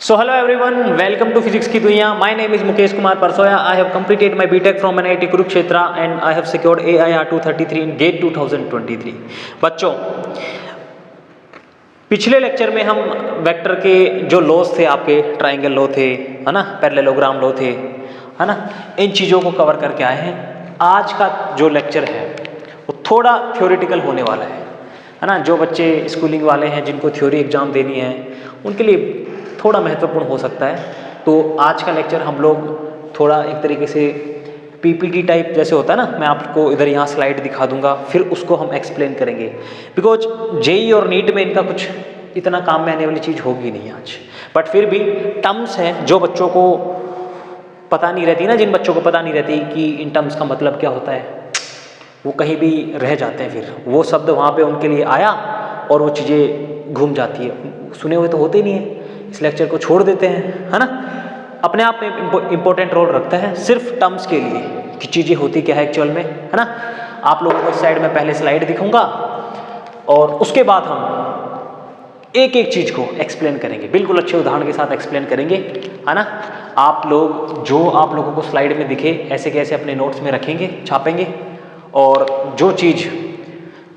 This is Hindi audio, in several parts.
So hello everyone, welcome to Physics की दुनिया. My name is Mukesh Kumar Parsoya. I have completed my BTech from NIT Kurukshetra and I have secured AIR 233 in GATE 2023. बच्चों, पिछले लेक्चर में हम वेक्टर के जो लॉज थे, आपके ट्राइंगल लॉ थे, है ना, पैरेललोग्राम लॉ थे, है ना, इन चीज़ों को कवर करके आए हैं. आज का जो लेक्चर है वो थोड़ा थ्योरेटिकल होने वाला है ना. जो बच्चे स्कूलिंग वाले हैं, जिनको थ्योरी एग्जाम देनी है, उनके लिए थोड़ा महत्वपूर्ण हो सकता है. तो आज का लेक्चर हम लोग थोड़ा एक तरीके से पीपीटी टाइप जैसे होता है ना, मैं आपको इधर यहाँ स्लाइड दिखा दूंगा, फिर उसको हम एक्सप्लेन करेंगे. बिकॉज जेई और नीट में इनका कुछ इतना काम में आने वाली चीज़ होगी नहीं आज, बट फिर भी टर्म्स हैं जो बच्चों को पता नहीं रहती ना, जिन बच्चों को पता नहीं रहती कि इन टर्म्स का मतलब क्या होता है, वो कहीं भी रह जाते हैं. फिर वो शब्द वहाँ पे उनके लिए आया और वो चीज़ें घूम जाती है, सुने हुए तो होते नहीं है, इस लेक्चर को छोड़ देते हैं, है ना. अपने आप में इम्पोर्टेंट रोल रखता है सिर्फ टर्म्स के लिए कि चीज़ें होती क्या है एक्चुअल में, है ना. आप लोगों को इस साइड में पहले स्लाइड दिखाऊंगा और उसके बाद हम एक एक चीज़ को एक्सप्लेन करेंगे, बिल्कुल अच्छे उदाहरण के साथ एक्सप्लेन करेंगे, है ना. आप लोग जो आप लोगों को स्लाइड में दिखे ऐसे कैसे अपने नोट्स में रखेंगे, छापेंगे, और जो चीज़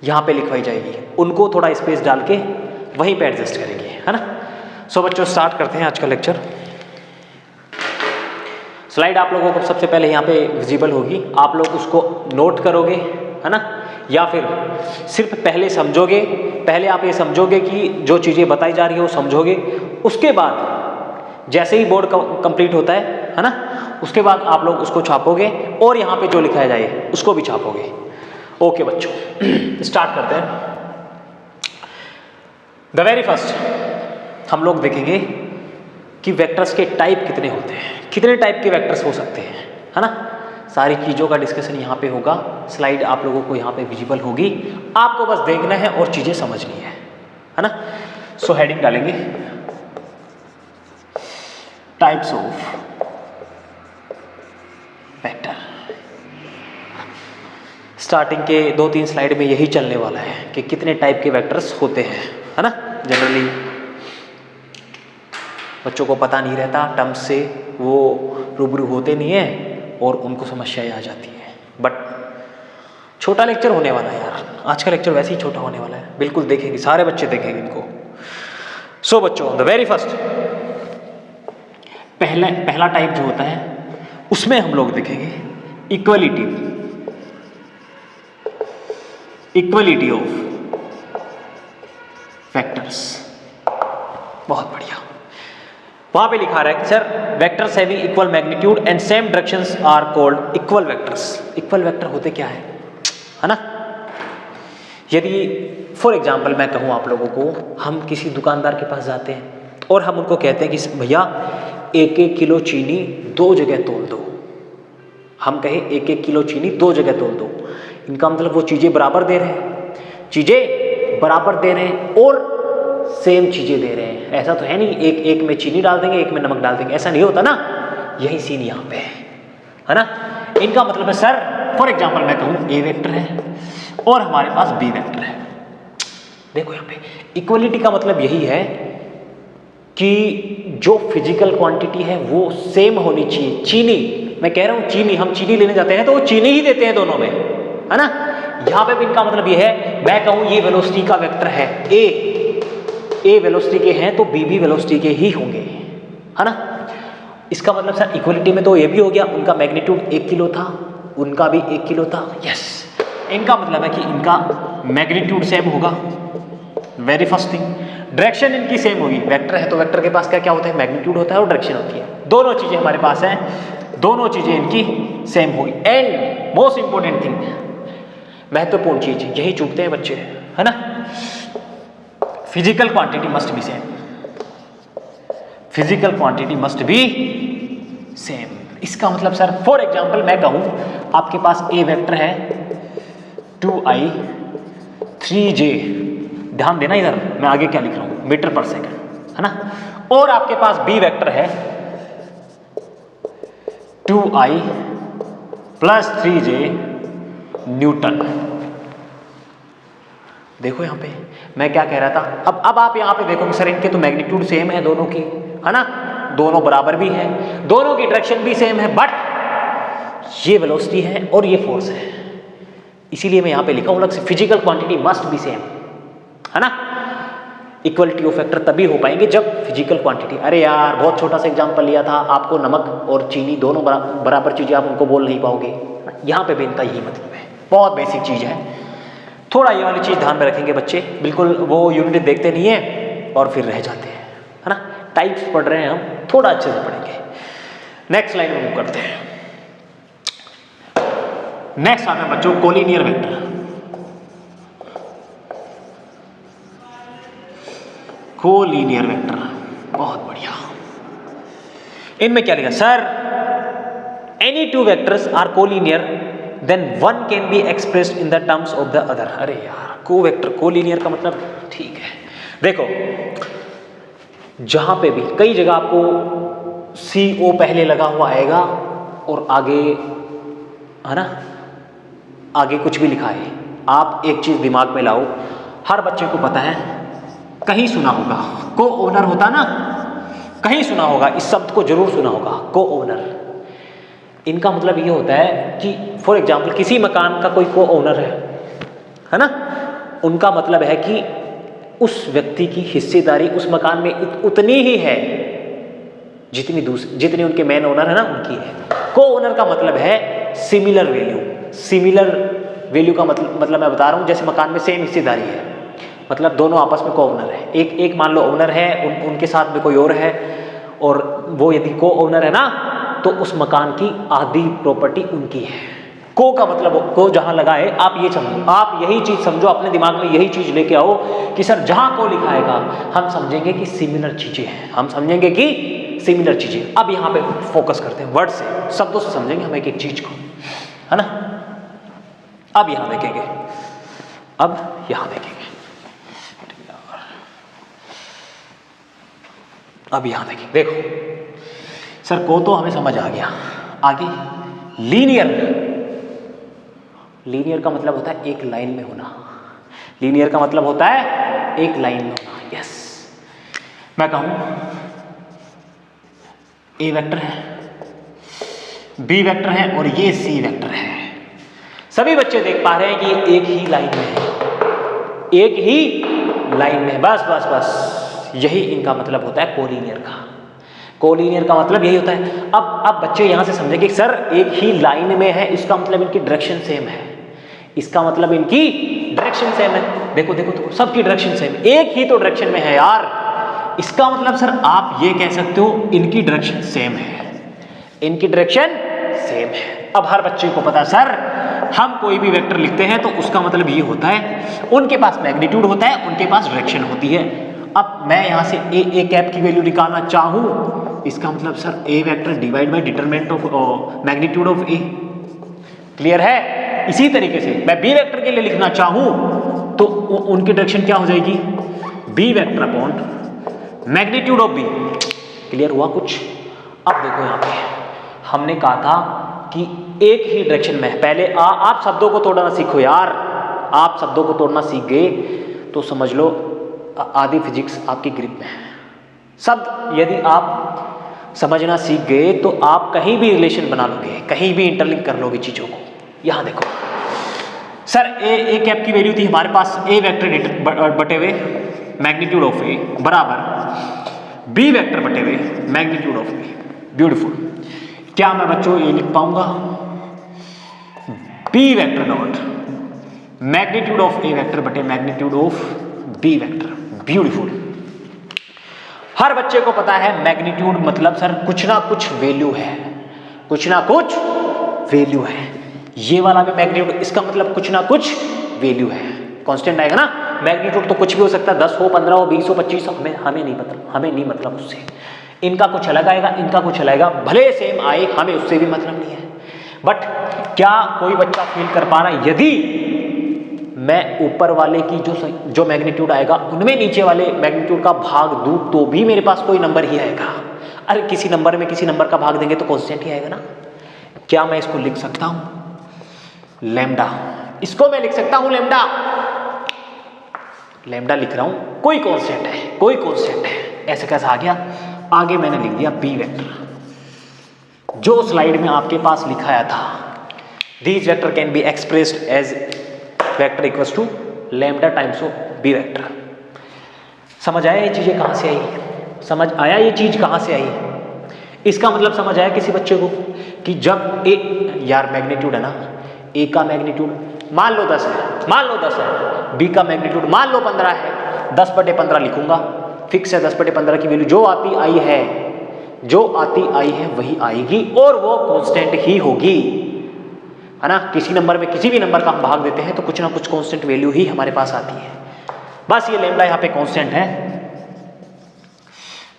यहाँ पे लिखवाई जाएगी उनको थोड़ा स्पेस डाल के वहीं पे एडजस्ट करेंगे, है ना. सो बच्चों, स्टार्ट करते हैं आज का लेक्चर. स्लाइड आप लोगों को सबसे पहले यहाँ पे विजिबल होगी, आप लोग उसको नोट करोगे, है ना, या फिर सिर्फ पहले समझोगे. पहले आप ये समझोगे कि जो चीज़ें बताई जा रही है वो समझोगे, उसके बाद जैसे ही बोर्ड कंप्लीट होता है ना, उसके बाद आप लोग उसको छापोगे और यहाँ पे जो लिखाया जाए उसको भी छापोगे. ओके बच्चों, स्टार्ट करते हैं. द वेरी फर्स्ट हम लोग देखेंगे कि वेक्टर्स के टाइप कितने होते हैं, कितने टाइप के वेक्टर्स हो सकते हैं, है ना. सारी चीज़ों का डिस्कशन यहाँ पे होगा. स्लाइड आप लोगों को यहाँ पे विजिबल होगी, आपको बस देखना है और चीज़ें समझनी है ना. सो हेडिंग डालेंगे टाइप्स ऑफ वेक्टर. स्टार्टिंग के 2-3 स्लाइड में यही चलने वाला है कि कितने टाइप के वेक्टर्स होते हैं, है ना. जनरली बच्चों को पता नहीं रहता, टर्म्स से वो रूबरू होते नहीं है और उनको समस्याएं आ जाती है. बट छोटा लेक्चर होने वाला है यार, आज का लेक्चर वैसे ही छोटा होने वाला है, बिल्कुल देखेंगे, सारे बच्चे देखेंगे इनको. सो बच्चों, द वेरी फर्स्ट पहला टाइप जो होता है उसमें हम लोग देखेंगे इक्वलिटी ऑफ वेक्टर्स. बहुत बढ़िया. वहां पे लिखा रहा है कि sir vectors having equal magnitude and same directions are called equal vectors. Equal vector होते क्या है ना. यदि फॉर एग्जांपल मैं कहूँ आप लोगों को, हम किसी दुकानदार के पास जाते हैं और हम उनको कहते हैं कि भैया 1-1 किलो चीनी 2 जगह तोल दो. हम कहें 1-1 किलो चीनी 2 जगह तोल दो, इनका मतलब वो चीज़ें बराबर दे रहे हैं, चीज़ें बराबर दे रहे हैं और सेम चीज़ें दे रहे हैं. ऐसा तो है नहीं एक में चीनी डाल देंगे, एक में नमक डाल देंगे, ऐसा नहीं होता ना. यही सीन यहाँ पे है ना. इनका मतलब है सर, फॉर एग्जांपल मैं कहूँ ए वेक्टर है और हमारे पास बी वेक्टर है. देखो यहाँ पे इक्वलिटी का मतलब यही है कि जो फिजिकल क्वांटिटी है वो सेम होनी चाहिए. चीनी, मैं कह रहा हूँ चीनी, हम चीनी लेने जाते हैं तो वो चीनी ही देते हैं दोनों में, है ना. यहाँ पे भी इनका मतलब ये है, मैं कहूँ ये वेलोसिटी का वेक्टर है, ए वेलोसिटी के हैं तो बी भी वेलोसिटी के ही होंगे, है ना. इसका मतलब सर इक्वलिटी में तो ये भी हो गया, उनका मैग्नीट्यूड 1 किलो था, उनका भी 1 किलो था. यस, इनका मतलब है कि इनका मैग्नीट्यूड सेम होगा. वेरी फर्स्ट थिंग, डायरेक्शन इनकी सेम होगी. वेक्टर है तो वेक्टर के पास क्या क्या होता है, मैग्नीट्यूड होता है और डायरेक्शन होती है. दोनों चीज़ें हमारे पास हैं, दोनों चीज़ें इनकी सेम होगी. एंड मोस्ट इंपॉर्टेंट थिंग, महत्वपूर्ण चीज, यही चूकते हैं बच्चे, है ना. Physical quantity must be same. Physical quantity must be same. इसका मतलब सर फॉर एग्जांपल मैं कहूं आपके पास ए वेक्टर है 2i 3j, ध्यान देना इधर मैं आगे क्या लिख रहा हूं, मीटर पर सेकंड, है ना. और आपके पास बी वेक्टर है 2i + 3j न्यूटन. देखो यहाँ पे मैं क्या कह रहा था, अब आप यहाँ पे देखो सर इनके तो मैग्नीट्यूड सेम है दोनों की, है ना, दोनों बराबर भी हैं, दोनों की डायरेक्शन भी सेम है, बट ये वेलोसिटी है और ये फोर्स है, इसीलिए मैं यहां पे लिखा हूं अलग से, physical quantity must be same, है ना। इक्वलिटी ऑफ फैक्टर तभी हो पाएंगे जब फिजिकल क्वांटिटी, अरे यार बहुत छोटा सा एग्जांपल लिया था, आपको नमक और चीनी दोनों बराबर चीजें आप उनको बोल नहीं पाओगे, यहां पे भी इनका यही मतलब है, बहुत बेसिक चीज है। थोड़ा ये वाली चीज ध्यान में रखेंगे बच्चे, बिल्कुल वो यूनिट देखते नहीं है और फिर रह जाते हैं, है ना। टाइप्स पढ़ रहे हैं हम, थोड़ा अच्छे से पढ़ेंगे। नेक्स्ट लाइन में मूव करते हैं। नेक्स्ट आता है बच्चों कोलिनियर वेक्टर। कोलिनियर वेक्टर, बहुत बढ़िया। इनमें क्या लिखा sir, any two vectors are collinear then one can be expressed in the terms of the other. अरे यार को वेक्टर कोलिनियर का मतलब, ठीक है देखो, जहां पे भी कई जगह आपको CO पहले लगा हुआ आएगा और आगे, है ना, आगे कुछ भी लिखा है, आप एक चीज दिमाग में लाओ, हर बच्चे को पता है, कहीं सुना होगा को ओनर होता ना, कहीं सुना होगा, इस शब्द को जरूर सुना होगा, को ओनर। इनका मतलब ये होता है कि फॉर एग्जाम्पल किसी मकान का कोई को ओनर है ना, उनका मतलब है कि उस व्यक्ति की हिस्सेदारी उस मकान में उतनी ही है जितनी उनके मेन ओनर है ना उनकी है। को ओनर का मतलब है सिमिलर वैल्यू। सिमिलर वैल्यू का मतलब मैं बता रहा हूं, जैसे मकान में सेम हिस्सेदारी है, मतलब दोनों आपस में को ओनर है, एक मान लो ओनर है, उनके साथ में कोई और है, और वो यदि को ओनर है ना तो उस मकान की आधी प्रॉपर्टी उनकी है। को का मतलब, को जहां लगा है, आप ये समझो, आप यही चीज समझो, अपने दिमाग में यही चीज लेके आओ कि सर जहां को लिखा आएगा हम समझेंगे कि सिमिलर चीजें हैं, हम समझेंगे कि सिमिलर चीजें। अब यहां पे फोकस करते हैं, वर्ड से, शब्दों से समझेंगे हम एक एक चीज को, है ना। अब यहां देखेंगे, अब यहां देखेंगे, अब यहां देखिए, देखो सर को तो हमें समझ आ गया, आगे लीनियर। लीनियर का मतलब होता है एक लाइन में होना, लीनियर का मतलब होता है एक लाइन में होना। यस, मैं कहूं ए वेक्टर है, बी वेक्टर है और ये सी वेक्टर है, सभी बच्चे देख पा रहे हैं कि एक ही लाइन में है, एक ही लाइन में, बस बस बस, यही इनका मतलब होता है कोलिनियर का। कोलिनियर का मतलब यही होता है। अब बच्चे यहां से समझेंगे सर एक ही लाइन में है, इसका मतलब इनकी डायरेक्शन सेम है, इसका मतलब इनकी डायरेक्शन सेम है। देखो देखो देखो, सबकी डायरेक्शन सेम, एक ही तो डायरेक्शन में है यार, इसका मतलब सर आप ये कह सकते हो इनकी डायरेक्शन सेम है, इनकी डायरेक्शन सेम है। अब हर बच्चे को पता सर हम कोई भी वेक्टर लिखते हैं तो उसका मतलब ये होता है उनके पास मैग्नीट्यूड होता है, उनके पास डायरेक्शन होती है। अब मैं यहां से ए कैप की वैल्यू निकालना चाहूं, इसका मतलब sir A vector divide by determinant of magnitude of A, clear है। इसी तरीके से मैं बी वेक्टर के लिए लिखना चाहूं तो उनकी डायरेक्शन क्या हो जाएगी, B vector upon magnitude of B, clear हुआ कुछ। अब देखो यहां पे हमने कहा था कि एक ही डायरेक्शन में है, पहले आप शब्दों को तोड़ना सीखो यार, आप शब्दों को तोड़ना सीख गए तो समझ लो आधी फिजिक्स आपकी ग्रिप में है। शब्द यदि आप समझना सीख गए तो आप कहीं भी रिलेशन बना लोगे, कहीं भी इंटरलिंक कर लोगे चीजों को। यहां देखो सर ए कैप की वैल्यू थी हमारे पास ए वेक्टर बटे हुए मैग्नीट्यूड ऑफ ए बराबर बी वेक्टर बटे हुए मैग्नीट्यूड ऑफ बी। ब्यूटीफुल। क्या मैं बच्चों ये लिख पाऊंगा, B vector dot magnitude of A vector बटे magnitude of B vector. Beautiful. हर बच्चे को पता है मैग्नीट्यूड मतलब सर कुछ ना कुछ वैल्यू है, कुछ ना कुछ वैल्यू है। ये वाला भी मैग्नीट्यूड, इसका मतलब कुछ ना कुछ वैल्यू है, कांस्टेंट आएगा ना। मैग्नीट्यूड तो कुछ भी हो सकता है, 10 हो, 15 हो, 20 हो, 25 हो, हमें नहीं मतलब उससे। इनका कुछ अलग आएगा, इनका कुछ अलग आएगा, भले सेम आए, हमें उससे भी मतलब नहीं है। बट क्या कोई बच्चा फील कर पा रहा है, यदि मैं ऊपर वाले की जो मैग्नीट्यूड आएगा उनमें नीचे वाले मैग्नीट्यूड का भाग दूं तो भी मेरे पास कोई नंबर ही आएगा। अरे किसी नंबर में किसी नंबर का भाग देंगे तो कांस्टेंट ही आएगा ना। क्या मैं इसको लिख सकता हूं लैम्डा, इसको मैं लिख सकता हूं लैम्डा, लैम्डा लिख रहा हूं, कोई कांस्टेंट है, कोई कांस्टेंट है, ऐसे कैसा आ गया आगे मैंने लिख दिया बी वेक्टर, जो स्लाइड में आपके पास लिखाया था। These vector can be expressed as vector equals to lambda times of B vector. समझ आया ये चीजें कहां से आई? समझ आया ये चीज कहां से आई? इसका मतलब समझ आया किसी बच्चे को कि जब ए, यार मैग्नीट्यूड है ना, ए का मैग्नीट्यूड मान लो 10 है, मान लो 10 है, बी का मैग्नीट्यूड मान लो 15 है, 10/15 लिखूंगा, फिक्स है 10/15 की वैल्यू जो आती आई है, जो आती आई है वही आएगी और वो कांस्टेंट ही होगी, है ना। किसी नंबर में किसी भी नंबर का हम भाग देते हैं तो कुछ ना कुछ कांस्टेंट वैल्यू ही हमारे पास आती है। बस ये लैम्डा यहाँ पे कांस्टेंट है,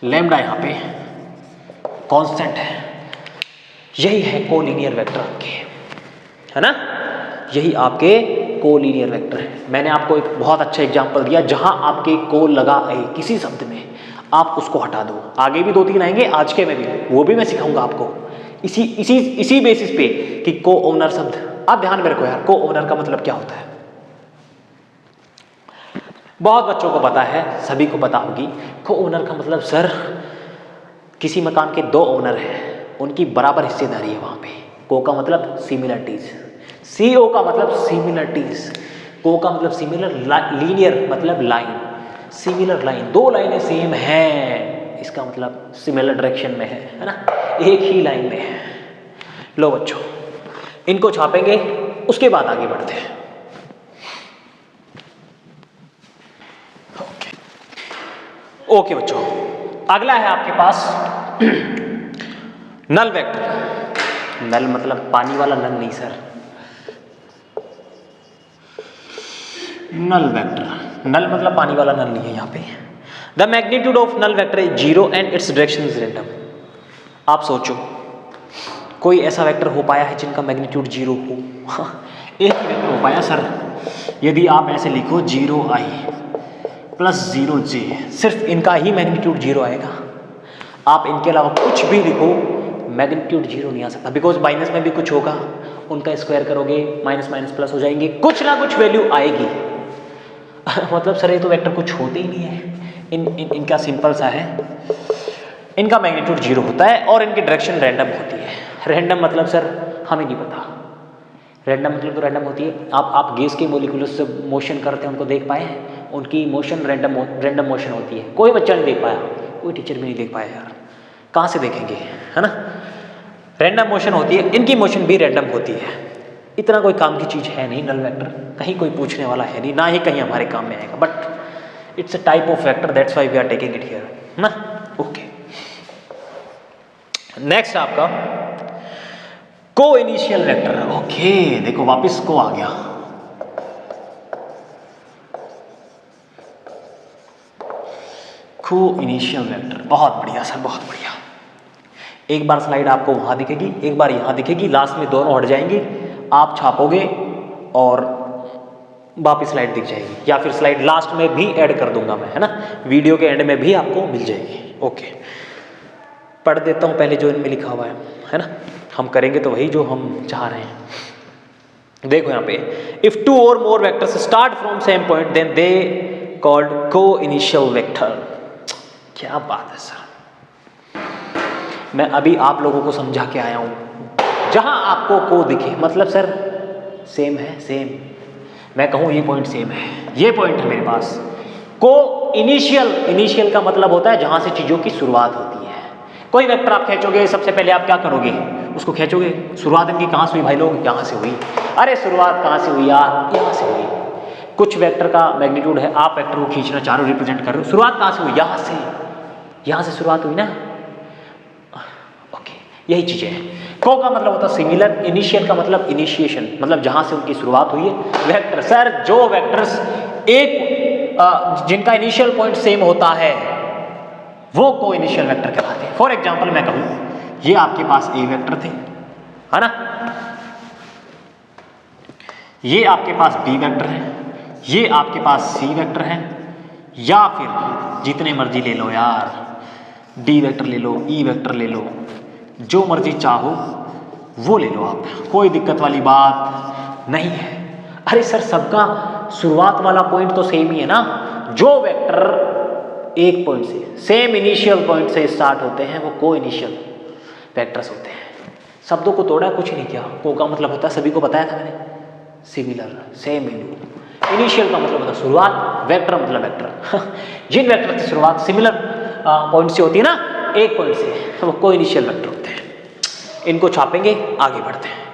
लैम्डा यहाँ पे कांस्टेंट है। यही है कोलिनियर वेक्टर आपके, है ना, यही आपके कोलिनियर वेक्टर है। मैंने आपको एक बहुत अच्छा एग्जांपल दिया, जहां आपके को लगा ए किसी शब्द में, आप उसको हटा दो। आगे भी 2-3 आएंगे, आज के में भी, वो भी मैं सिखाऊंगा आपको इसी बेसिस पे कि को ओनर शब्द। आप ध्यान में रखो यार, को ओनर का मतलब क्या होता है। बहुत बच्चों को पता है, सभी को पता होगी। को ओनर का मतलब सर किसी मकान के 2 ओनर हैं, उनकी बराबर हिस्सेदारी है वहां पे। को का मतलब सिमिलरिटीज, सीओ का मतलब सिमिलरिटीज, को का मतलब सिमिलर, लीनियर मतलब लाइन, सिमिलर लाइन, 2 लाइनें सेम हैं, इसका मतलब सिमिलर डायरेक्शन में है ना, एक ही लाइन में है। लो बच्चों, इनको छापेंगे, उसके बाद आगे बढ़ते हैं। ओके बच्चों, अगला है आपके पास नल वेक्टर। नल मतलब पानी वाला नल नहीं सर, नल वेक्टर, नल मतलब पानी वाला नल नहीं है यहाँ पे। The magnitude of null vector is 0 and its direction is random. आप सोचो कोई ऐसा वेक्टर हो पाया है जिनका मैग्नीट्यूड 0 हो? एक ही वेक्टर हो पाया सर, यदि आप ऐसे लिखो 0i + 0j, सिर्फ इनका ही मैग्नीट्यूड 0 आएगा। आप इनके अलावा कुछ भी लिखो, मैग्नीट्यूड 0 नहीं आ सकता, बिकॉज माइनस में भी कुछ होगा, उनका स्क्वायर करोगे माइनस माइनस प्लस हो जाएंगे, कुछ ना कुछ वैल्यू आएगी। मतलब सर ये तो वेक्टर कुछ होते ही नहीं है। इनका सिंपल सा है, इनका मैग्नीट्यूड 0 होता है और इनकी डायरेक्शन रैंडम होती है। रैंडम मतलब सर हमें नहीं पता, रैंडम मतलब तो रैंडम होती है। आप गैस के मोलिकुलस से मोशन करते हैं, उनको देख पाए हैं? उनकी मोशन रैंडम मोशन होती है। कोई बच्चा नहीं देख पाया, कोई टीचर भी नहीं देख पाया यार, कहाँ से देखेंगे, है ना। रैंडम मोशन होती है, इनकी मोशन भी रैंडम होती है। इतना कोई काम की चीज़ है नहीं नल वेक्टर, कहीं कोई पूछने वाला है नहीं, ना ही कहीं हमारे काम में आएगा, but it's a type of vector, that's why we are taking it here, ना। ओके, नेक्स्ट आपका को इनिशियल वेक्टर। ओके, देखो वापस को आ गया। को इनिशियल वेक्टर, बहुत बढ़िया सर, बहुत बढ़िया। एक बार स्लाइड आपको वहां दिखेगी, एक बार यहां दिखेगी, लास्ट में दोनों हट जाएंगी, आप छापोगे और वापस स्लाइड दिख जाएगी, या फिर स्लाइड लास्ट में भी ऐड कर दूंगा मैं, है ना, वीडियो के एंड में भी आपको मिल जाएगी। ओके, पढ़ देता हूं पहले जो इनमें लिखा हुआ है ना, हम करेंगे तो वही जो हम चाह रहे हैं। देखो यहाँ पे, if 2 or more vectors start from same point then they called co-initial vector. क्या बात है सर, मैं अभी आप लोगों को समझा के आया हूं। जहां आपको को दिखे मतलब सर सेम है, सेम, मैं कहूं ये पॉइंट सेम है, ये पॉइंट है मेरे पास। को इनिशियल का मतलब होता है जहां से चीजों की शुरुआत होती है। कोई वेक्टर आप खींचोगे, सबसे पहले आप क्या करोगे, उसको खींचोगे, शुरुआत इनकी कहां से हुई भाई लोग, यहां से हुई। अरे शुरुआत कहां से हुई यार, यहां से हुई। कुछ वेक्टर का मैग्नीट्यूड है, आप वेक्टर को खींचना चाह रहे हो, रिप्रेजेंट कर रहे हो, शुरुआत कहां से हुई, यहां से शुरुआत हुई ना। ओके, यही चीजें हैं। को का मतलब होता है सिमिलर, इनिशियल का मतलब इनिशिएशन, मतलब जहां से उनकी शुरुआत हुई है। वेक्टर सर जो वेक्टर्स जिनका इनिशियल पॉइंट सेम होता है वो को इनिशियल वेक्टर कहलाते हैं। फॉर एग्जाम्पल मैं कहूं ये आपके पास ए वेक्टर थे, है ना, ये आपके पास बी वेक्टर है, ये आपके पास सी वेक्टर है, या फिर जितने मर्जी ले लो यार, डी वेक्टर ले लो, ई वेक्टर ले लो, जो मर्जी चाहो वो ले लो आप, कोई दिक्कत वाली बात नहीं है। अरे सर सबका शुरुआत वाला पॉइंट तो सेम ही है ना। जो वेक्टर एक पॉइंट से, सेम इनिशियल पॉइंट से स्टार्ट होते हैं, वो को इनिशियल वेक्टर्स होते हैं। शब्दों को तोड़ा, कुछ नहीं किया। को का मतलब होता है, सभी को बताया था मैंने, सिमिलर, सेम वैल्यू। इनिशियल का मतलब होता है शुरुआत, वेक्टर मतलब वेक्टर जिन वेक्टर की शुरुआत सिमिलर पॉइंट से होती है ना, एक पॉइंट से, तो वो को इनिशियल वेक्टर होते हैं। इनको छापेंगे, आगे बढ़ते हैं।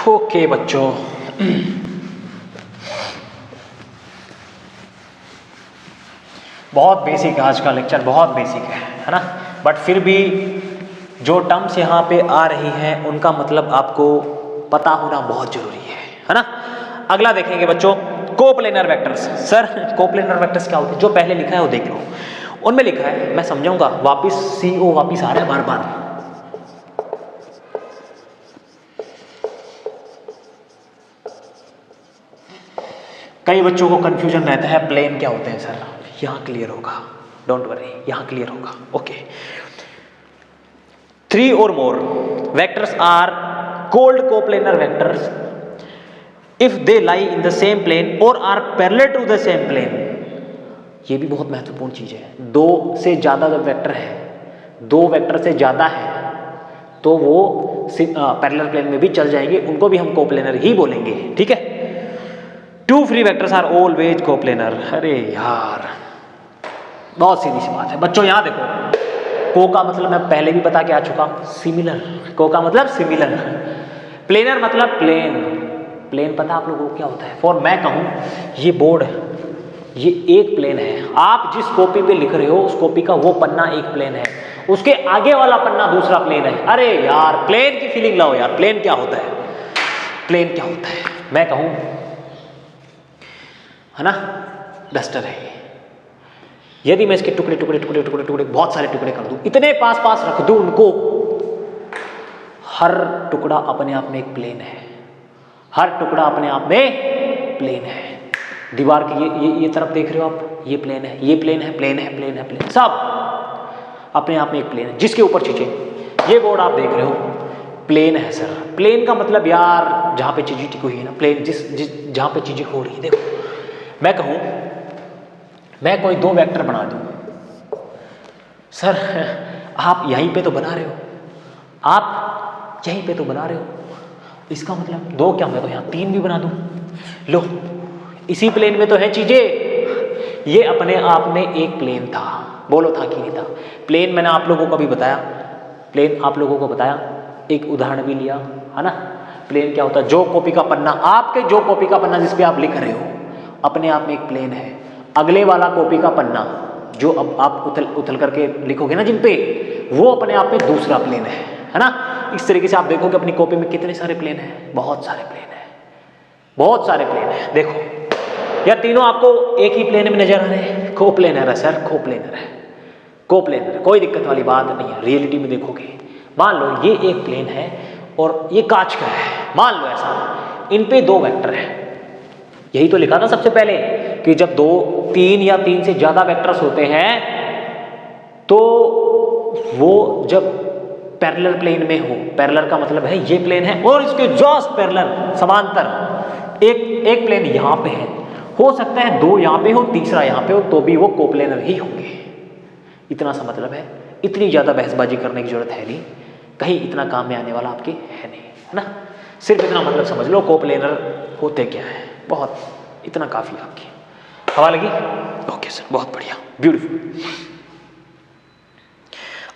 ओके बच्चों, बहुत बेसिक है आज का लेक्चर, बहुत बेसिक है ना, बट फिर भी जो टर्म्स यहाँ पे आ रही हैं उनका मतलब आपको पता होना बहुत जरूरी है ना। अगला देखेंगे बच्चों, coplanar vectors. Sir coplanar vectors क्या होते हैं? जो पहले लिखा है वो देख लो, उनमें लिखा है, मैं समझाऊंगा, वापिस CO वापिस आ रहा है बार बार। कई बच्चों को कंफ्यूजन रहता है, प्लेन क्या होते हैं सर? यहां क्लियर होगा, डोंट वरी, यहां क्लियर होगा। Okay, 3 or more vectors are called coplanar vectors if they lie in the same plane or are parallel to the same plane। ये भी बहुत महत्वपूर्ण चीज है। 2 से ज्यादा जब वेक्टर है, 2 वेक्टर से ज्यादा है, तो वो पैरेलल प्लेन में भी चल जाएंगे, उनको भी हम कोप्लेनर ही बोलेंगे, ठीक है। 2 free vectors are always coplanar। अरे यार, बहुत सीधी सी बात है बच्चों। यहां देखो, को का मतलब मैं पहले भी बता के आ चुका, सिमिलर। को का मतलब सिमिलर, प्लेनर मतलब प्लेन। प्लेन पता आप लोगों को क्या होता है? फॉर मैं कहूं, ये बोर्ड, ये एक प्लेन है, आप जिस कॉपी पे लिख रहे हो उस कॉपी का वो पन्ना एक प्लेन है, उसके आगे वाला पन्ना दूसरा प्लेन है। अरे यार, प्लेन की फीलिंग लाओ यार। प्लेन क्या होता है? प्लेन क्या होता है? मैं कहूं, है ना, डस्टर है ये। यदि मैं इसके टुकड़े टुकड़े टुकड़े टुकड़े टुकड़े बहुत सारे टुकड़े कर दूं, इतने पास पास रख दूं उनको, हर टुकड़ा अपने आप में एक प्लेन है, हर टुकड़ा अपने आप में प्लेन है। दीवार की ये तरफ देख रहे हो आप, ये प्लेन है, ये प्लेन है, प्लेन है, प्लेन है, प्लेन, सब अपने आप में एक प्लेन है जिसके ऊपर चीजें। ये बोर्ड आप देख रहे हो, प्लेन है सर। प्लेन का मतलब यार, जहां पे चीजें टिकी हुई है ना, प्लेन जहां पे चीजें हो रही है। देखो, मैं कहूं, मैं कोई 2 वेक्टर बना दूं, सर आप यहीं पे तो बना रहे हो, आप यहीं पे तो बना रहे हो, इसका मतलब 2 क्या, मैं तो यहां 3 भी बना दूं। लो, इसी प्लेन में तो है चीजें। ये अपने आप में एक प्लेन था, बोलो था कि नहीं था? प्लेन मैंने आप लोगों को भी बताया, प्लेन आप लोगों को बताया, एक उदाहरण भी लिया, है ना। प्लेन क्या होता है? जो कॉपी का पन्ना, आपके जो कॉपी का पन्ना जिस पे आप लिख रहे हो, अपने आप में एक प्लेन है। अगले वाला कॉपी का पन्ना जो अब आप उथल करके लिखोगे ना जिन पे, वो अपने आप में दूसरा प्लेन है ना। इस तरीके से आप देखोगे अपनी कॉपी में कितने सारे प्लेन हैं, बहुत सारे प्लेन हैं, बहुत सारे प्लेन हैं। देखो, या तीनों आपको एक ही प्लेन में नजर आ रहे हैं? कोप्लेनर है सर, कोप्लेनर है, कोप्लेनर, कोई दिक्कत वाली बात नहीं है। रियलिटी में देखोगे, मान लो ये एक प्लेन है और ये कांच का है, मान लो ऐसा, इन पे 2 वेक्टर है। यही तो लिखा था सबसे पहले कि जब 2, 3 या 3 से ज्यादा वेक्टर्स होते हैं तो वो जब पैरेलल प्लेन में हो, पैरेलल का मतलब है ये प्लेन है और इसके जस्ट पैरेलल, समांतर एक प्लेन यहां पे है, हो सकता है 2 यहां पे हो, तीसरा यहां पे हो, तो भी वो कोप्लेनर ही होंगे। इतना सा मतलब है, इतनी ज्यादा बहसबाजी करने की जरूरत है नहीं, कहीं इतना काम में आने वाला आपके है नहीं, है ना। सिर्फ इतना मतलब समझ लो कोप्लेनर होते क्या है, बहुत, इतना काफी आपकी। हवा लगी? ओके सर, बहुत बढ़िया, ब्यूटीफुल।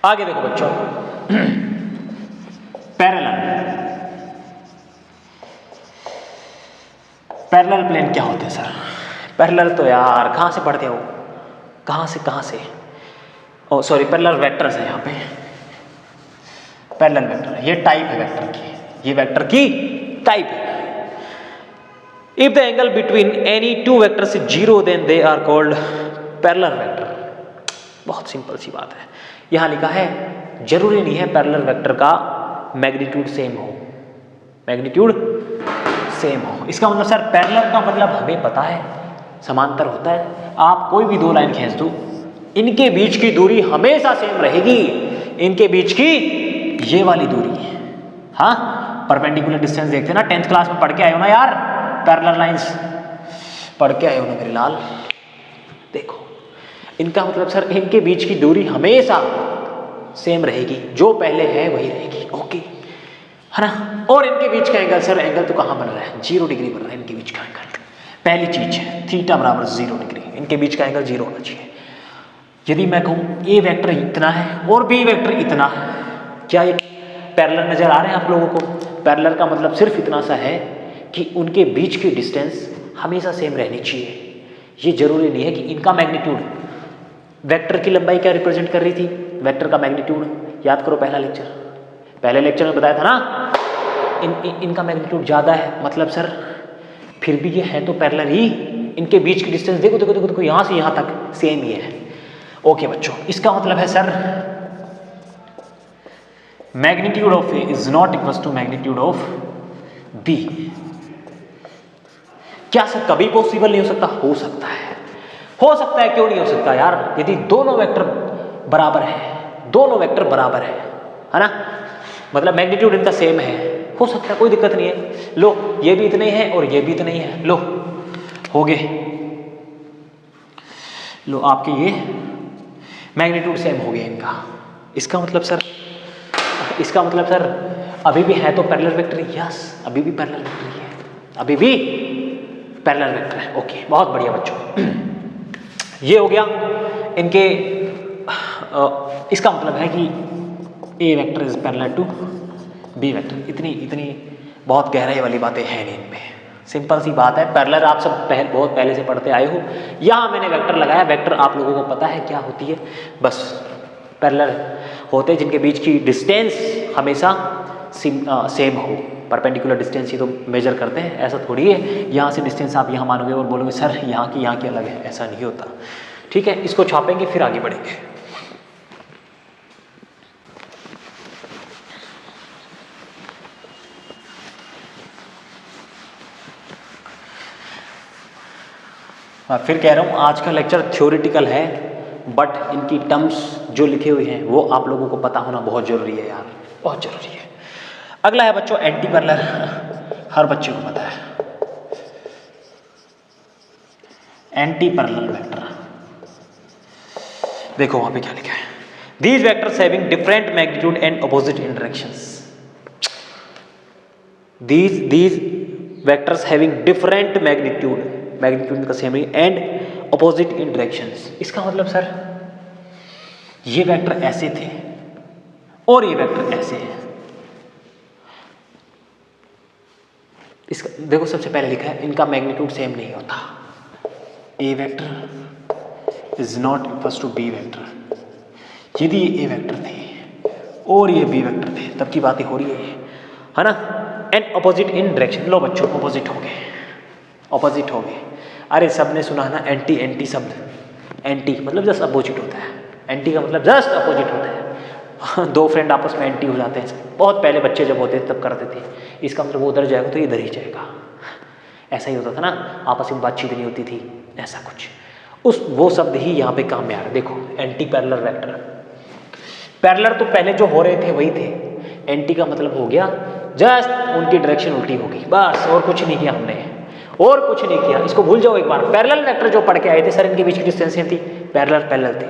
आगे देखो बच्चों, पैरेलल, पैरेलल प्लेन क्या होते हैं सर? पैरेलल तो यार कहां से पढ़ते हो, कहां से ओ सॉरी, पैरेलल वेक्टर्स है यहाँ पे, पैरेलल वेक्टर, ये टाइप है वेक्टर की, ये वेक्टर की टाइप है। If the angle between any 2 vectors is 0 then they are called parallel vector. बहुत सिंपल सी बात है। यहां लिखा है, जरूरी नहीं है पैरेलल वेक्टर का मैग्नीट्यूड सेम हो, मैग्नीट्यूड सेम हो। इसका मतलब सर, पैरेलल का मतलब हमें पता है समांतर होता है। आप कोई भी 2 लाइन खींच दो, इनके बीच की दूरी हमेशा सेम रहेगी, इनके बीच की ये वाली दूरी, हाँ, परपेंडिकुलर डिस्टेंस देखते हैं ना, 10th क्लास में पढ़ के आए हो ना यार, पैरेलल लाइंस पढ़ के आए हो ना मेरे लाल। देखो इनका मतलब सर इनके बीच की दूरी हमेशा सेम रहेगी, जो पहले है वही रहेगी, ओके है ना। और इनके बीच का एंगल सर, एंगल तो कहाँ बन रहा है, 0 डिग्री बन रहा है इनके बीच का एंगल। पहली चीज है थीटा बराबर 0 डिग्री, इनके बीच का एंगल 0 होना चाहिए। यदि मैं कहूँ ए वेक्टर इतना है और बी वेक्टर इतना है, क्या ये पैरेलल नजर आ रहे हैं आप लोगों को? पैरेलल का मतलब सिर्फ इतना सा है कि उनके बीच की डिस्टेंस हमेशा सेम रहनी चाहिए। ये जरूरी नहीं है कि इनका मैग्नीट्यूड, वेक्टर की लंबाई क्या रिप्रेजेंट कर रही थी, वेक्टर का मैग्नीट्यूड याद करो, पहले लेक्चर में बताया था ना, इनका मैग्नीट्यूड ज़्यादा है, मतलब सर फिर भी ये है तो पैरेलल ही, इनके बीच की डिस्टेंस देखो देखो देखो देखो, यहाँ से यहाँ तक सेम ही है। ओके बच्चों, इसका मतलब है sir magnitude of A is not equal to magnitude of B. क्या सर कभी पॉसिबल नहीं हो सकता? हो सकता है, क्यों नहीं हो सकता यार? यदि दोनों वेक्टर बराबर है ना, मतलब मैग्नीट्यूड इनका सेम है, हो सकता है, कोई दिक्कत नहीं है। लो ये भी इतने हैं और ये भी इतने ही है, लो हो गए, लो आपके ये मैग्नीट्यूड सेम हो गया इनका। इसका मतलब सर अभी भी है तो पैरेलल वेक्टर, यस अभी भी पैरेलल वेक्टर है, अभी भी पैरेलल वेक्टर है। ओके बहुत बढ़िया बच्चों, ये हो गया इनके। इसका मतलब है कि A vector is parallel to B vector. इतनी बहुत गहराई वाली बातें हैं नहीं इनमें, सिंपल सी बात है। पैरेलल आप सब बहुत पहले से पढ़ते आए हो, यहाँ मैंने वेक्टर लगाया, वेक्टर आप लोगों को पता है क्या होती है, बस पैरेलल होते हैं जिनके बीच की डिस्टेंस हमेशा सेम हो। परपेंडिकुलर डिस्टेंस ही तो मेजर करते हैं, ऐसा थोड़ी है यहाँ से डिस्टेंस आप यहाँ मानोगे और बोलोगे सर यहाँ की अलग है, ऐसा नहीं होता। ठीक है, इसको छापेंगे फिर आगे बढ़ेंगे। फिर कह रहा हूँ आज का लेक्चर थ्योरेटिकल है, बट इनकी टर्म्स जो लिखे हुए हैं वो आप लोगों को पता होना बहुत जरूरी है यार, बहुत जरूरी है। अगला है बच्चों एंटी पैरेलल, हर बच्चे को पता है एंटी पैरेलल वेक्टर। देखो वहां पे क्या लिखा है, these vectors having different magnitude and opposite in directions. These vectors having different magnitude का same and opposite in directions. इसका मतलब सर ये वेक्टर ऐसे थे और ये वेक्टर ऐसे हैं। इसका देखो सबसे पहले लिखा है इनका मैग्नीट्यूड सेम नहीं होता, A vector is not equal to B vector. यदि ये ए वेक्टर थे और ये बी वेक्टर थे तब की बातें हो रही है ना। एंड अपोजिट इन डायरेक्शन, लो बच्चों अपोजिट हो गए। अरे सबने सुना है ना एंटी शब्द, एंटी मतलब जस्ट अपोजिट होता है, एंटी का मतलब जस्ट अपोजिट होता है। दो फ्रेंड आपस में एंटी हो जाते हैं, बहुत पहले बच्चे जब होते थे तब करते थे। इसका मतलब वो उधर जाएगा तो इधर ही जाएगा, ऐसा ही होता था ना, आपस में बातचीत नहीं होती थी, ऐसा कुछ। वो शब्द ही यहाँ पे काम में आ रहा है। देखो एंटी पैरेलल वेक्टर, पैरेलल तो पहले जो हो रहे थे वही थे, एंटी का मतलब हो गया जस्ट उनकी डायरेक्शन उल्टी हो गई, बस और कुछ नहीं किया हमने, और कुछ नहीं किया। इसको भूल जाओ एक बार। पैरेलल वेक्टर जो पढ़ के आए थे सर, इनके बीच की डिस्टेंस सेम थी, पैरेलल थे।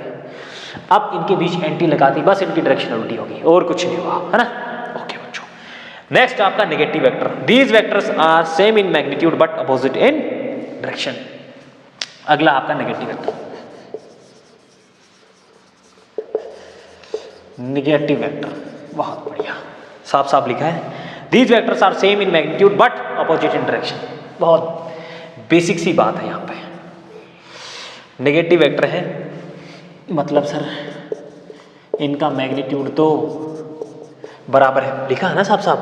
अब इनके बीच एंटी लगा दी, बस इनकी डायरेक्शन उल्टी होगी और कुछ नहीं हुआ, है ना। ओके बच्चों, नेक्स्ट आपका negative vector. These vectors are same in magnitude but opposite in direction. अगला आपका नेगेटिव वेक्टर, नेगेटिव वेक्टर बहुत बढ़िया, साफ साफ लिखा है। These vectors are same in magnitude but opposite in direction. बहुत बेसिक सी बात है यहाँ पे। नेगेटिव वेक्टर है मतलब सर इनका मैग्नीट्यूड तो बराबर है, लिखा है ना साफ साफ,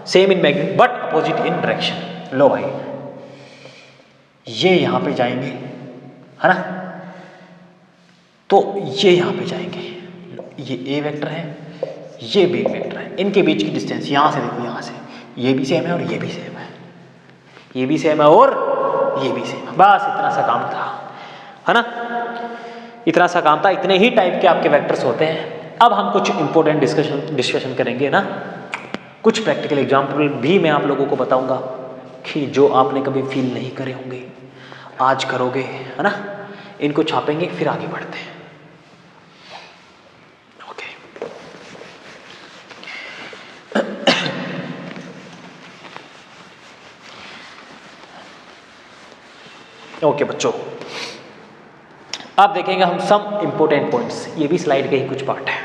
same in magnitude but opposite in direction. लो भाई ये यहाँ पे जाएंगे, है ना, तो ये यहाँ पे जाएंगे, ये ए वेक्टर है, ये बी वेक्टर है, इनके बीच की डिस्टेंस यहाँ से देखो, यहाँ से ये भी सेम है और ये भी सेम है, ये भी सेम है और ये भी सेम है, बस इतना सा काम था, है ना, इतना सा काम था। इतने ही टाइप के आपके वेक्टर्स होते हैं। अब हम कुछ इंपॉर्टेंट डिस्कशन करेंगे ना। कुछ प्रैक्टिकल एग्जाम्पल भी मैं आप लोगों को बताऊंगा कि जो आपने कभी फील नहीं करे होंगे, आज करोगे, है ना। इनको छापेंगे फिर आगे बढ़ते हैं। ओके, ओके बच्चों, अब देखेंगे हम सम इंपॉर्टेंट पॉइंट्स। ये भी स्लाइड के ही कुछ पार्ट है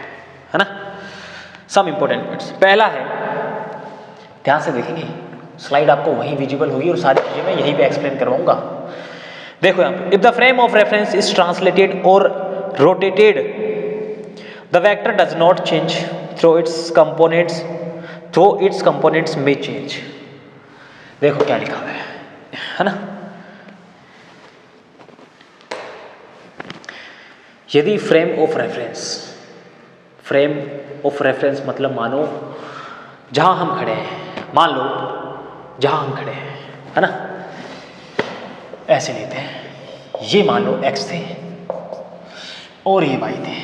ना। सम इंपॉर्टेंट पॉइंट्स, पहला है, ध्यान से देखेंगे, स्लाइड आपको वहीं विजिबल होगी और सारी चीजें मैं यहीं पे एक्सप्लेन करवाऊंगा। देखो यहाँ पे, if the frame of reference is translated और rotated the vector does not change through its components में चेंज। देखो क्या लिखा हुआ है ना। यदि फ्रेम ऑफ रेफरेंस मतलब मानो जहां हम खड़े हैं, मान लो जहां हम खड़े हैं, है ना, ऐसे लेते हैं, ये मान लो x थे और ये y थे।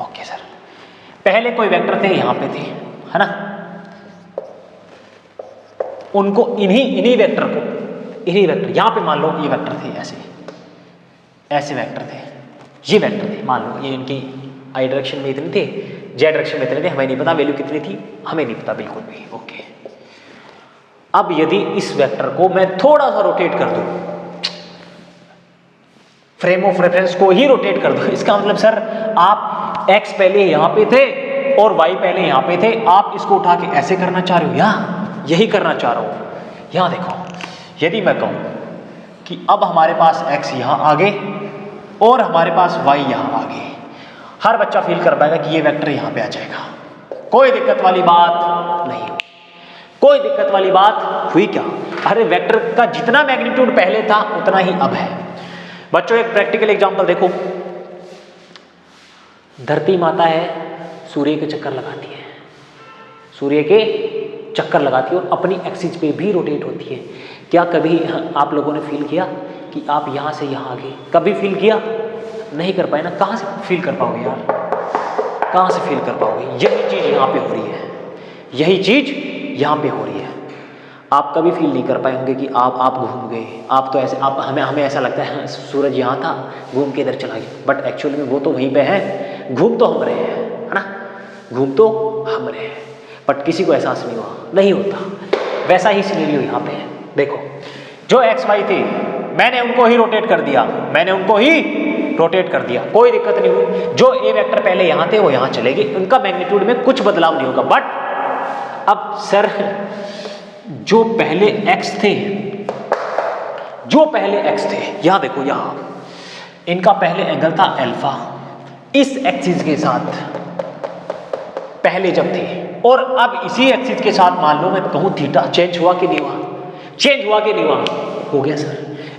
ओके सर, पहले कोई वेक्टर थे यहां पे थे, है ना, उनको इन्हीं वेक्टर यहां पे मान लो ये वेक्टर थे, ऐसे वेक्टर थे, ये वेक्टर थे, मान लो ये इनकी आई डायरेक्शन में इतने थे, जेड डायरेक्शन में इतने थे, हमें नहीं पता वैल्यू कितनी थी, हमें नहीं पता बिल्कुल भी। ओके, अब यदि इस वेक्टर को मैं थोड़ा सा रोटेट कर दूं, फ्रेम ऑफ रेफरेंस को ही रोटेट कर दूं, इसका मतलब सर आप x पहले यहां पे थे और y पहले यहां पे थे, आप इसको उठा के ऐसे करना चाह रहे हो या यही करना चाह रहा हूं। यहां देखो, यदि मैं कहूं कि अब हमारे पास x यहां आगे और हमारे पास y यहां आगे, हर बच्चा फील कर पाएगा कि ये वेक्टर यहां पे आ जाएगा, कोई दिक्कत वाली बात नहीं। कोई दिक्कत वाली बात हुई क्या? अरे वेक्टर का जितना मैग्नीट्यूड पहले था उतना ही अब है। बच्चों एक प्रैक्टिकल एग्जांपल देखो, धरती माता है, सूर्य के चक्कर लगाती है, सूर्य के चक्कर लगाती है और अपनी एक्सिस पे भी रोटेट होती है। क्या कभी आप लोगों ने फील किया कि आप यहां से यहां आ गए? कभी फील किया? नहीं कर पाए ना। कहां से फील कर पाओगे यार, कहां से फील कर पाओगे? यही चीज यहां पे हो रही है, यही चीज यहां पे हो रही है। आप कभी फील नहीं कर पाए होंगे कि आप घूम गए, आप तो ऐसे आप हमें ऐसा लगता है सूरज यहाँ था घूम के इधर चला गया, बट एक्चुअली में वो तो वहीं पे है, घूम तो हम रहे हैं, है ना, घूम तो हम रहे हैं, बट किसी को एहसास नहीं हुआ, नहीं होता। वैसा ही सिनेरियो यहाँ पे है। देखो जो एक्स वाई थे मैंने उनको ही रोटेट कर दिया, कोई दिक्कत नहीं हुई। जो ए वेक्टर पहले यहाँ थे वो यहाँ चले गए, उनका मैग्नीट्यूड में कुछ बदलाव नहीं होगा। बट अब सर जो पहले x थे, यहां देखो, यहां इनका पहले एंगल था अल्फा, इस एक्सिस के साथ पहले जब थे, और अब इसी एक्सिस के साथ मान लो मैं कहूं थीटा, चेंज हुआ कि नहीं हुआ? हो गया सर।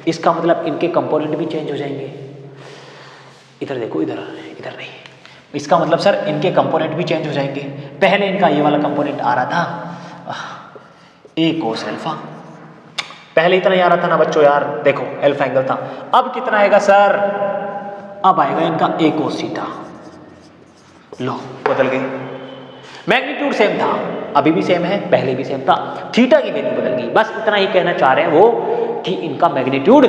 इसका मतलब इनके कंपोनेंट भी चेंज हो जाएंगे। इधर देखो, इधर नहीं, इसका मतलब सर इनके कंपोनेंट भी चेंज हो जाएंगे। पहले इनका ये वाला कंपोनेंट आ रहा था ए कोस अल्फा, पहले इतना ही आ रहा था ना बच्चों यार, देखो अल्फा एंगल था। अब कितना आएगा सर? अब आएगा इनका ए कोस थीटा। लो बदल गई, मैग्नीट्यूड सेम था, अभी भी सेम है, पहले भी सेम था, थीटा की वैल्यू बदल गई। बस इतना ही कहना चाह रहे हैं वो कि इनका मैग्नीट्यूड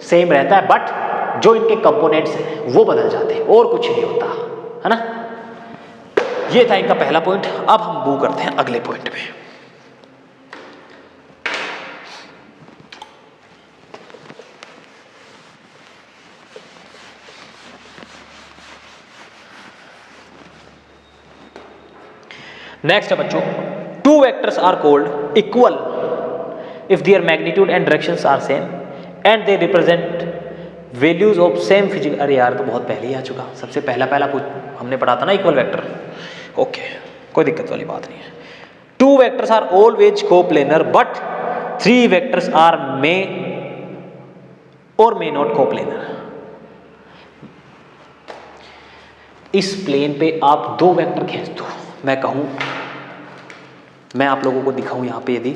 सेम रहता है, बट जो इनके कंपोनेंट्स हैं वो बदल जाते हैं, और कुछ नहीं होता, है ना। ये था इनका पहला पॉइंट। अब हम मूव करते हैं अगले पॉइंट में। नेक्स्ट है बच्चों, two vectors are called equal if their magnitude and directions are same and they represent values of same physical. अरे यार तो बहुत पहले ही आ चुका, सबसे पहला हमने पढ़ा था ना इक्वल वेक्टर। ओके, कोई दिक्कत वाली बात नहीं है। Two vectors are always coplanar but three vectors are may or may not coplanar. इस प्लेन पे आप दो वेक्टर खींच दो, मैं कहूं, मैं आप लोगों को दिखाऊं यहां पे, यदि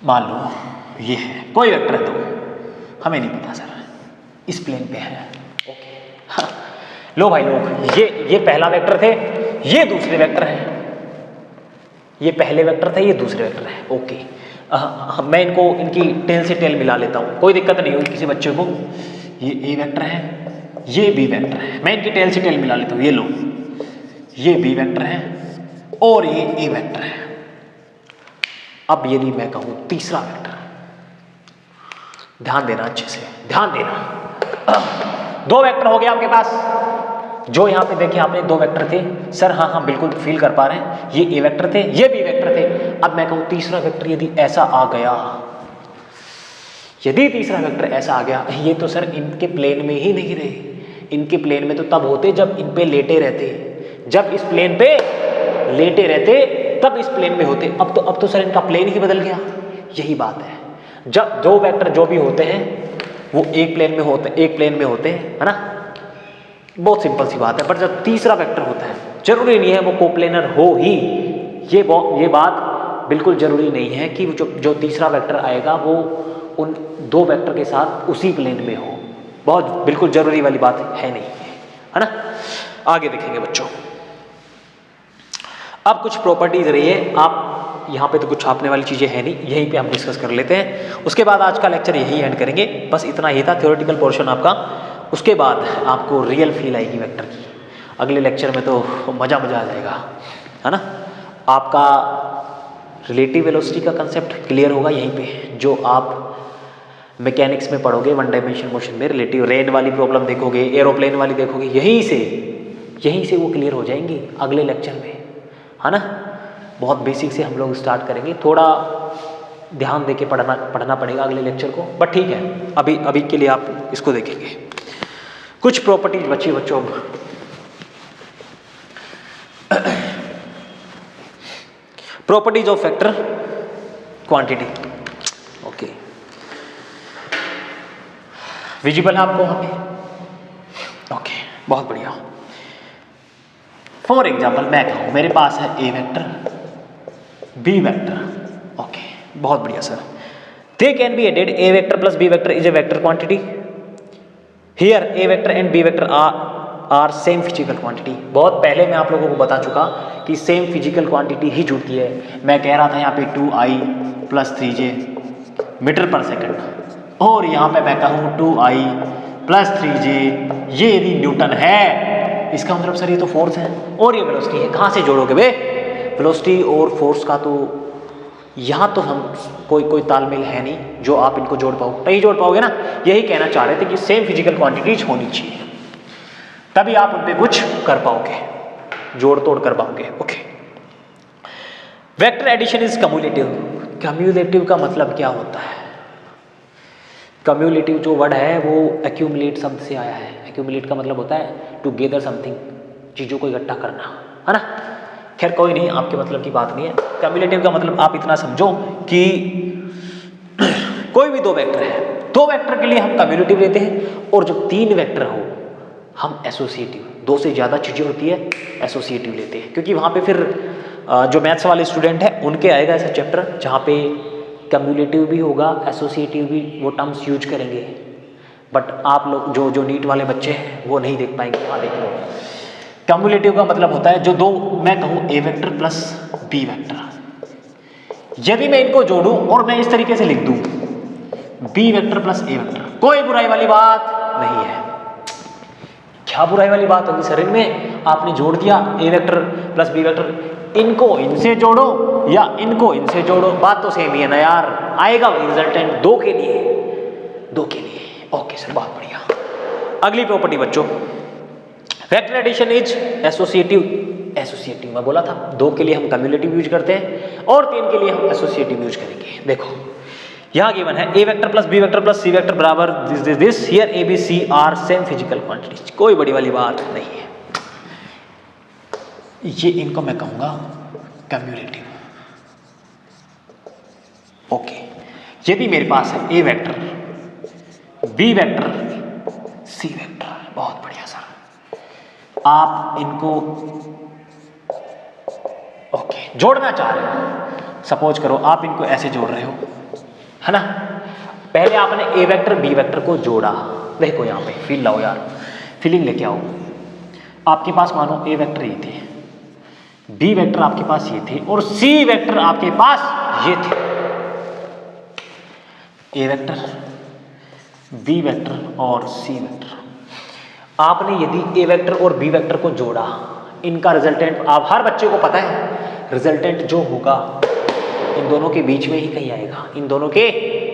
मान लो ये है, कोई वेक्टर है, तो हमें नहीं पता सर, इस प्लेन पे है। ओके हाँ। लो भाई लोग, ये पहला वेक्टर थे, ये दूसरे वेक्टर हैं, ये पहले वेक्टर थे, ये दूसरे वेक्टर हैं। ओके, मैं इनको इनकी टेल से टेल मिला लेता हूँ, कोई दिक्कत नहीं होगी किसी बच्चे को। ये ए वेक्टर है, ये बी वेक्टर है, मैं इनकी टेल से टेल मिला लेता हूँ। ये लो, ये बी वेक्टर है और ये ए वेक्टर है। अब यदि मैं कहूँ तीसरा वेक्टर, ध्यान देना अच्छे से, ध्यान देना। दो वेक्टर हो गए आपके पास, जो यहां पे देखिए आपने दो वेक्टर थे सर, हाँ बिल्कुल फील कर पा रहे हैं, ये ए वेक्टर थे, ये बी वेक्टर थे। अब मैं कहूं तीसरा वेक्टर यदि ऐसा आ गया, यदि तीसरा वेक्टर ऐसा आ गया, ये तो सर इनके प्लेन में ही नहीं रहे। इनके प्लेन में तो तब होते जब इन पे लेटे रहते, जब इस प्लेन पे लेटे रहते तब इस प्लेन में होते। अब तो सर इनका प्लेन ही बदल गया। यही बात है, जब दो वेक्टर जो भी होते हैं वो एक प्लेन में होते हैं, है ना, बहुत सिंपल सी बात है। पर जब तीसरा वेक्टर होता है, जरूरी नहीं है वो कोप्लेनर हो ही, ये बात बिल्कुल जरूरी नहीं है कि जो तीसरा वेक्टर आएगा वो उन दो वेक्टर के साथ उसी प्लेन में हो, बहुत बिल्कुल जरूरी वाली बात है नहीं, है ना। आगे देखेंगे बच्चों, अब कुछ प्रॉपर्टीज रही है, आप यहाँ पे तो कुछ छापने वाली चीज़ें है नहीं, यहीं पे हम डिस्कस कर लेते हैं। उसके बाद आज का लेक्चर यही एंड करेंगे, बस इतना ही था थ्योरेटिकल पोर्शन आपका। उसके बाद आपको रियल फील आएगी वेक्टर की। अगले लेक्चर में तो मज़ा आ जाएगा, है ना। आपका रिलेटिव वेलोसिटी का कंसेप्ट क्लियर होगा यहीं पे, जो आप मैकेनिक्स में पढ़ोगे, वन डायमेंशन मोशन में रिलेटिव रेन वाली प्रॉब्लम देखोगे, एरोप्लेन वाली देखोगे, यहीं से वो क्लियर हो जाएंगी अगले लेक्चर में, है ना। बहुत बेसिक से हम लोग स्टार्ट करेंगे, थोड़ा ध्यान देके पढ़ना पड़ेगा अगले लेक्चर को, बट ठीक है, अभी के लिए आप इसको देखेंगे। कुछ प्रॉपर्टीज बची बच्चों, properties of vector quantity. Okay, visible है आपको वहां पे? ओके, बहुत बढ़िया। फॉर एग्जाम्पल मैं कहूँ मेरे पास है A vector, B vector. Okay, बहुत बढ़िया sir. They can be added, A vector plus B vector is a vector quantity. Here A vector and B vector are same physical quantity. बहुत पहले मैं आप लोगों को बता चुका कि सेम फिजिकल क्वांटिटी ही जुड़ती है। मैं कह रहा था यहाँ पे 2i + 3j मीटर पर सेकंड, और यहाँ पे मैं कहूँ 2i + 3j, ये यदि न्यूटन है, इसका मतलब सर ये तो फोर्स है और ये वेलोसिटी है। कहाँ से जोड़ोगे बे? वेलोसिटी और फोर्स का तो यहाँ तो हम कोई तालमेल है नहीं जो आप इनको जोड़ पाओ, नहीं जोड़ पाओगे ना। यही कहना चाह रहे थे कि सेम फिजिकल क्वांटिटीज होनी चाहिए, तभी आप उन पे कुछ कर पाओगे, जोड़ तोड़ कर पाओगे। Okay, vector addition is cumulative. Cumulative का मतलब क्या होता है? कम्युलेटिव जो वर्ड है वो एक्यूमुलेट शब्द से आया है। एक्यूमुलेट का मतलब होता है टू गेदर समथिंग, चीज़ों को इकट्ठा करना, है ना। खैर कोई नहीं, आपके मतलब की बात नहीं है। कम्युलेटिव का मतलब आप इतना समझो कि कोई भी दो वेक्टर है, दो वेक्टर के लिए हम कम्युलेटिव लेते हैं, और जब तीन वेक्टर हो हम एसोसिएटिव, दो से ज़्यादा चीज़ें होती है एसोसिएटिव लेते हैं। क्योंकि वहाँ पे फिर जो मैथ्स वाले स्टूडेंट हैं उनके आएगा ऐसा चैप्टर जहाँ पे कम्युलेटिव भी होगा, एसोसिएटिव भी, वो टर्म्स यूज करेंगे। बट आप लोग जो नीट वाले बच्चे हैं वो नहीं देख पाएंगे, वहाँ देख लो। कम्युलेटिव का मतलब होता है जो दो, मैं कहूँ ए वेक्टर प्लस बी वेक्टर, यदि मैं इनको जोड़ूं और मैं इस तरीके से लिख दूं बी वेक्टर प्लस ए वेक्टर, कोई बुराई वाली बात नहीं है। क्या बुराई वाली बात होगी सर इनमें? आपने जोड़ दिया ए वेक्टर प्लस बी वेक्टर, इनको इनसे जोड़ो या इनको इनसे जोड़ो, बात तो सेम ही है ना यार, आएगा वही रिजल्टेंट दो के लिए। ओके सर, बहुत बढ़िया। अगली प्रॉपर्टी बच्चों, वेक्टर एडिशन इज एसोसिएटिव मैं बोला था, दो के लिए हम कम्युलेटिव यूज करते हैं और तीन के लिए हम एसोसिएटिव यूज करेंगे। देखो यहाँ गिवन है A vector plus B vector plus C vector बराबर this here A B C are same physical quantities. कोई बड़ी वाली बात नहीं है, ये इनको मैं कहूंगा कम्युलेटिव। ओके, यदि मेरे पास है A vector B vector C vector, बहुत बढ़िया सर। आप इनको ओके जोड़ना चाह रहे हो, सपोज करो आप इनको ऐसे जोड़ रहे हो, है ना। पहले आपने ए वेक्टर बी वेक्टर को जोड़ा, देखो यहाँ पे फील लाओ यार, फीलिंग लेके आओ। आपके पास मानो ए वेक्टर ये थे, बी वेक्टर आपके पास ये थे और सी वेक्टर आपके पास ये थे। ए वेक्टर, बी वेक्टर और सी वेक्टर। आपने यदि ए वेक्टर और बी वेक्टर को जोड़ा, इनका रिजल्टेंट आप हर बच्चे को पता है, रिजल्टेंट जो होगा इन दोनों के बीच में ही कहीं आएगा, इन दोनों के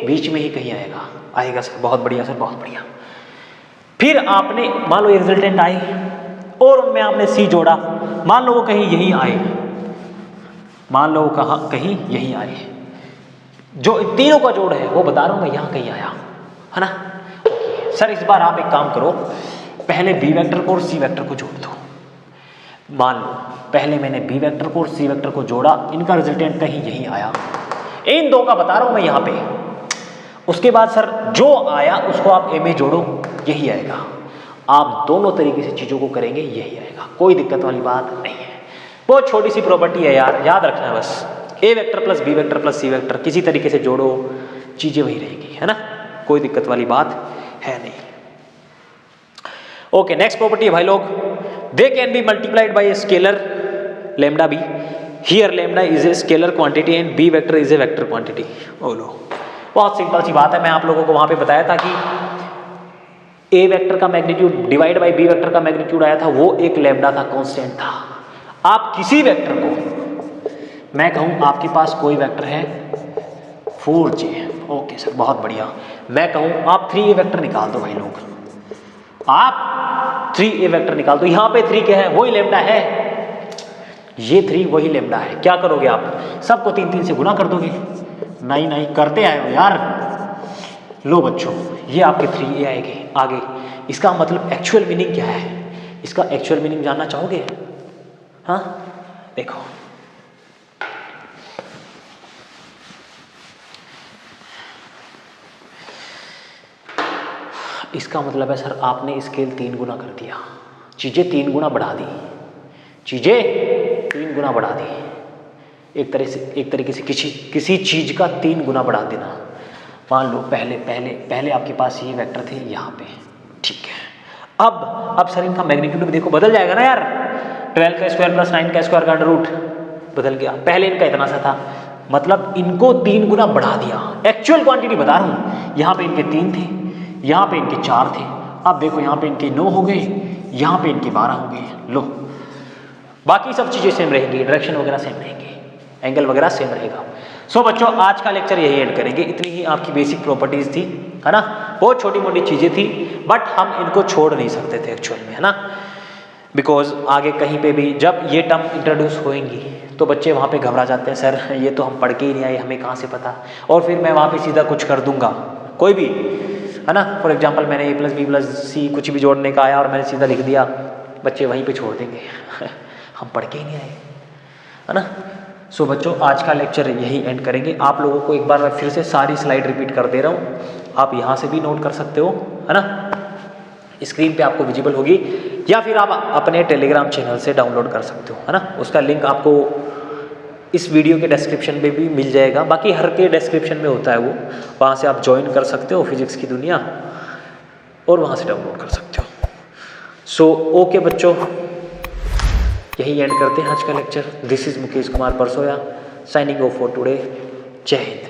बीच में ही कहीं आएगा सर। बहुत बढ़िया सर, बहुत बढ़िया। फिर आपने मान लो ये रिजल्टेंट आए और उनमें आपने सी जोड़ा, मान लो वो कहीं यही आए, मान लो वो कहीं यही आए, जो इन तीनों का जोड़ है वो बता रहा हूं मैं यहां कहीं आया है ना। सर इस बार आप एक काम करो, पहले बी वेक्टर को और सी वेक्टर को जोड़ दो। मान लो पहले मैंने बी वेक्टर को और सी वेक्टर को जोड़ा, इनका रिजल्टेंट कहीं यही आया, इन दो का बता रहा हूं मैं यहां पे। उसके बाद सर जो आया उसको आप ए में जोड़ो, यही आएगा। आप दोनों तरीके से चीजों को करेंगे, यही आएगा, कोई दिक्कत वाली बात नहीं है। बहुत छोटी सी प्रॉपर्टी है यार, याद रखना है बस। A vector plus B vector plus C vector किसी तरीके से जोड़ो, चीजें वही रहेगी, है ना, कोई दिक्कत वाली बात है नहीं। ओके, नेक्स्ट प्रॉपर्टी है भाई लोग, they can be multiplied by a scalar lambda B, here lambda is a scalar quantity and B vector is a vector quantity. ओ लो, बहुत सिंपल सी बात है, मैं आप लोगों को वहां पे बताया था कि ए वेक्टर का magnitude divide by B vector का मैग्नीट्यूड आया था, वो एक लैम्डा था, कांस्टेंट था। आप किसी वेक्टर को, मैं कहूं आपके पास कोई वेक्टर है 4j, ओके सर बहुत बढ़िया। मैं कहूं आप 3a वेक्टर निकाल दो भाई लोग, आप 3a वेक्टर निकाल दो। यहां पे 3 क्या है, वही लैम्डा है, ये 3 वही लैम्डा है। क्या करोगे आप, सबको 3 से गुना कर दोगे। नहीं करते आए हो यार। लो बच्चों, ये आपके 3a आएंगे आगे। इसका मतलब एक्चुअल मीनिंग क्या है, इसका एक्चुअल मीनिंग जानना चाहोगे? हाँ देखो, इसका मतलब है सर आपने स्केल 3 गुना कर दिया, चीजें 3 गुना बढ़ा दी, चीजें 3 गुना बढ़ा दी। एक तरीके से किसी चीज का 3 गुना बढ़ा देना। मान लो पहले आपके पास ये वेक्टर थे यहाँ पे, ठीक है। अब सर इनका मैग्नीट्यूड भी देखो बदल जाएगा ना यार, 12 का स्क्वायर प्लस 9 का स्क्वायर का अंडर रूट बदल गया। पहले इनका इतना सा था, मतलब इनको 3 गुना बढ़ा दिया। एक्चुअल क्वांटिटी बता रहा हूँ, यहाँ पे इनके 3 थे, यहाँ पे इनके 4 थे। अब देखो यहाँ पे इनके 9 हो गए, यहाँ पे इनके 12 हो गए। लो, बाकी सब चीज़ें सेम रहेंगी, डायरेक्शन वगैरह सेम रहेंगे, एंगल वगैरह सेम रहेगा। सो बच्चों, आज का लेक्चर यही एंड करेंगे। इतनी ही आपकी बेसिक प्रॉपर्टीज थी, है ना, बहुत छोटी मोटी चीज़ें थी, बट हम इनको छोड़ नहीं सकते थे एक्चुअल में, है ना, बिकॉज आगे कहीं पे भी जब ये टर्म इंट्रोड्यूस होएंगी तो बच्चे वहाँ पे घबरा जाते हैं, सर ये तो हम पढ़ के ही नहीं आए, हमें कहाँ से पता, और फिर मैं वहाँ पे सीधा कुछ कर दूंगा, कोई भी, है ना। फॉर एग्जांपल मैंने a प्लस बी प्लस सी कुछ भी जोड़ने का आया और मैंने सीधा लिख दिया, बच्चे वहीं पे छोड़ देंगे हम पढ़ के ही नहीं आए, है ना। सो बच्चों, आज का लेक्चर यही एंड करेंगे। आप लोगों को एक बार मैं फिर से सारी स्लाइड रिपीट कर दे रहा हूँ, आप यहाँ से भी नोट कर सकते हो, है ना, स्क्रीन पे आपको विजिबल होगी, या फिर आप अपने टेलीग्राम चैनल से डाउनलोड कर सकते हो, है ना। उसका लिंक आपको इस वीडियो के डिस्क्रिप्शन में भी मिल जाएगा, बाकी हर के डिस्क्रिप्शन में होता है वो, वहाँ से आप ज्वाइन कर सकते हो फिजिक्स की दुनिया, और वहाँ से डाउनलोड कर सकते हो। सो ओके बच्चों, यही एंड करते हैं आज का lecture. This is Mukesh Kumar Parsoya signing off for today. जय हिंद।